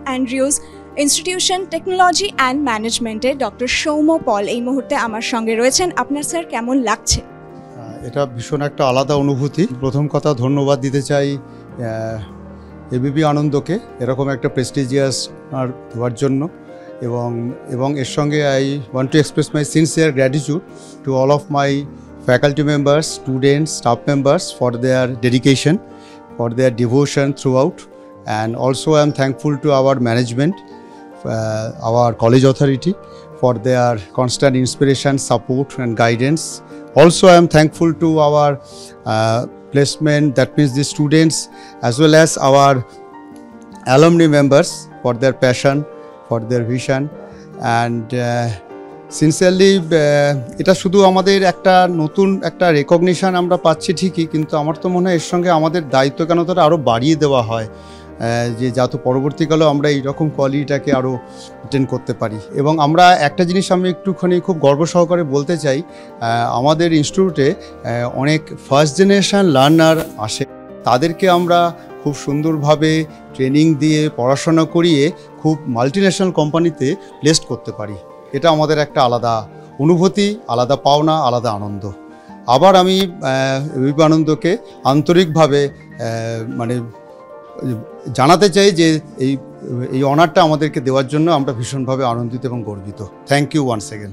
Andrews institution technology and ম্যানেজমেন্টে doctor Soumya পল এই মুহূর্তে আমার সঙ্গে রয়েছেন। আপনার স্যার কেমন লাগছে? এটা ভীষণ একটা আলাদা অনুভূতি। প্রথম কথা ধন্যবাদ দিতে চাই এবিপি আনন্দকে এরকম একটা প্রেস্টিজিয়াস দেওয়ার জন্য, এবং এর সঙ্গে I want to express my sincere gratitude to all of my faculty members, students, staff members for their dedication, for their devotion throughout. And also I am thankful to our management, our college authority for their constant inspiration, support and guidance. Also I am thankful to our placement, that means the students as well as our alumni members for their passion, for their vision. And sincerely এটা শুধু আমাদের একটা নতুন একটা recognition আমরা পাচ্ছি ঠিকই, কিন্তু আমার তো মনে হয় এর সঙ্গে আমাদের দায়িত্বজ্ঞানতাটা আরও বাড়িয়ে দেওয়া হয়, যে যাতে পরবর্তীকালেও আমরা এইরকম কোয়ালিটিটাকে আরও মেনটেন করতে পারি। এবং আমরা একটা জিনিস আমি একটুখানি খুব গর্ব সহকারে বলতে চাই, আমাদের ইনস্টিটিউটে অনেক ফার্স্ট জেনারেশন লার্নার আসে, তাদেরকে আমরা খুব সুন্দরভাবে ট্রেনিং দিয়ে পড়াশোনা করিয়ে খুব মাল্টিন্যাশনাল কোম্পানিতে প্লেসড করতে পারি। এটা আমাদের একটা আলাদা অনুভূতি, আলাদা পাওনা, আলাদা আনন্দ। আবার আমি এবিপি আনন্দকে আন্তরিকভাবে মানে জানাতে চাই যে এই অনারটা আমাদেরকে দেওয়ার জন্য আমরা ভীষণভাবে আনন্দিত এবং গর্বিত। Thank you once again.